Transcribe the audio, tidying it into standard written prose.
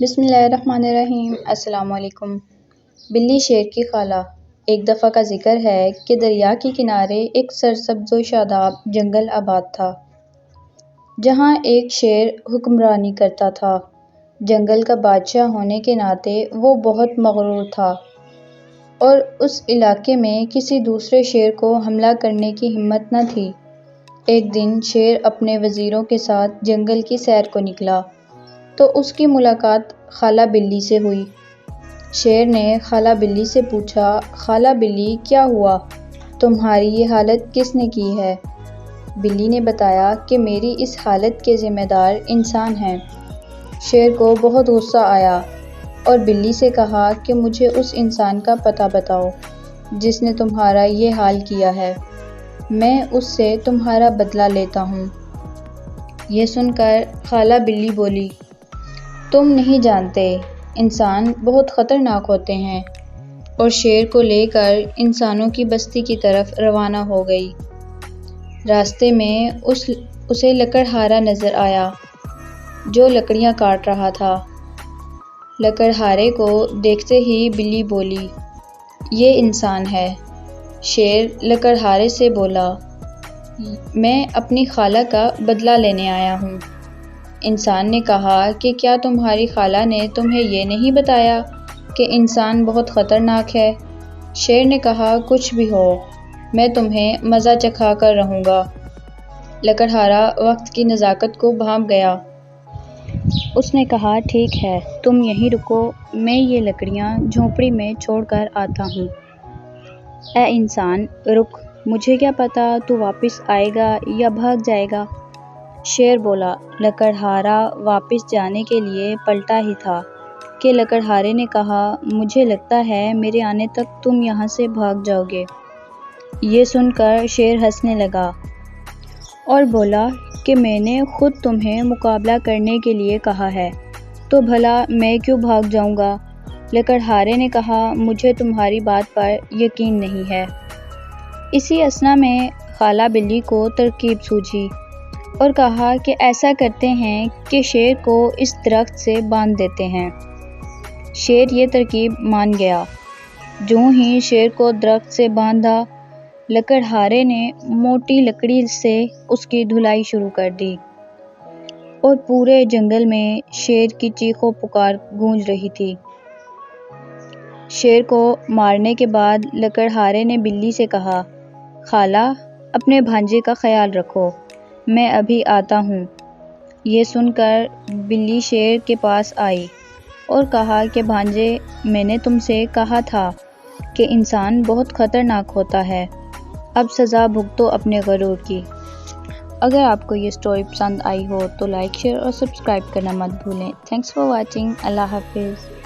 بسم اللہ الرحمن الرحیم۔ السلام علیکم۔ بلی شیر کی خالہ۔ ایک دفعہ کا ذکر ہے کہ دریا کے کنارے ایک سرسبز و شاداب جنگل آباد تھا، جہاں ایک شیر حکمرانی کرتا تھا۔ جنگل کا بادشاہ ہونے کے ناطے وہ بہت مغرور تھا اور اس علاقے میں کسی دوسرے شیر کو حملہ کرنے کی ہمت نہ تھی۔ ایک دن شیر اپنے وزیروں کے ساتھ جنگل کی سیر کو نکلا تو اس کی ملاقات خالہ بلی سے ہوئی۔ شیر نے خالہ بلی سے پوچھا، خالہ بلی کیا ہوا؟ تمہاری یہ حالت کس نے کی ہے؟ بلی نے بتایا کہ میری اس حالت کے ذمہ دار انسان ہیں۔ شیر کو بہت غصہ آیا اور بلی سے کہا کہ مجھے اس انسان کا پتہ بتاؤ جس نے تمہارا یہ حال کیا ہے، میں اس سے تمہارا بدلہ لیتا ہوں۔ یہ سن کر خالہ بلی بولی، تم نہیں جانتے، انسان بہت خطرناک ہوتے ہیں، اور شیر کو لے کر انسانوں کی بستی کی طرف روانہ ہو گئی۔ راستے میں اسے لکڑہارا نظر آیا جو لکڑیاں کاٹ رہا تھا۔ لکڑہارے کو دیکھتے ہی بلی بولی، یہ انسان ہے۔ شیر لکڑہارے سے بولا، میں اپنی خالہ کا بدلہ لینے آیا ہوں۔ انسان نے کہا کہ کیا تمہاری خالہ نے تمہیں یہ نہیں بتایا کہ انسان بہت خطرناک ہے؟ شیر نے کہا، کچھ بھی ہو، میں تمہیں مزہ چکھا کر رہوں گا۔ لکڑہارا وقت کی نزاکت کو بھانپ گیا۔ اس نے کہا، ٹھیک ہے، تم یہیں رکو، میں یہ لکڑیاں جھونپڑی میں چھوڑ کر آتا ہوں۔ اے انسان، رک، مجھے کیا پتا تو واپس آئے گا یا بھاگ جائے گا؟ شیر بولا۔ لکڑہارا واپس جانے کے لیے پلٹا ہی تھا کہ لکڑہارے نے کہا، مجھے لگتا ہے میرے آنے تک تم یہاں سے بھاگ جاؤ گے۔ یہ سن کر شیر ہنسنے لگا اور بولا کہ میں نے خود تمہیں مقابلہ کرنے کے لیے کہا ہے، تو بھلا میں کیوں بھاگ جاؤں گا؟ لکڑہارے نے کہا، مجھے تمہاری بات پر یقین نہیں ہے۔ اسی اثنا میں خالہ بلی کو ترکیب سوجھی اور کہا کہ ایسا کرتے ہیں کہ شیر کو اس درخت سے باندھ دیتے ہیں۔ شیر یہ ترکیب مان گیا۔ جوں ہی شیر کو درخت سے باندھا، لکڑہارے نے موٹی لکڑی سے اس کی دھلائی شروع کر دی اور پورے جنگل میں شیر کی چیخ و پکار گونج رہی تھی۔ شیر کو مارنے کے بعد لکڑہارے نے بلی سے کہا، خالہ، اپنے بھانجے کا خیال رکھو، میں ابھی آتا ہوں۔ یہ سن کر بلی شیر کے پاس آئی اور کہا کہ بھانجے، میں نے تم سے کہا تھا کہ انسان بہت خطرناک ہوتا ہے، اب سزا بھگتو اپنے غرور کی۔ اگر آپ کو یہ سٹوری پسند آئی ہو تو لائک، شیئر اور سبسکرائب کرنا مت بھولیں۔ Thanks for watching. اللہ حافظ۔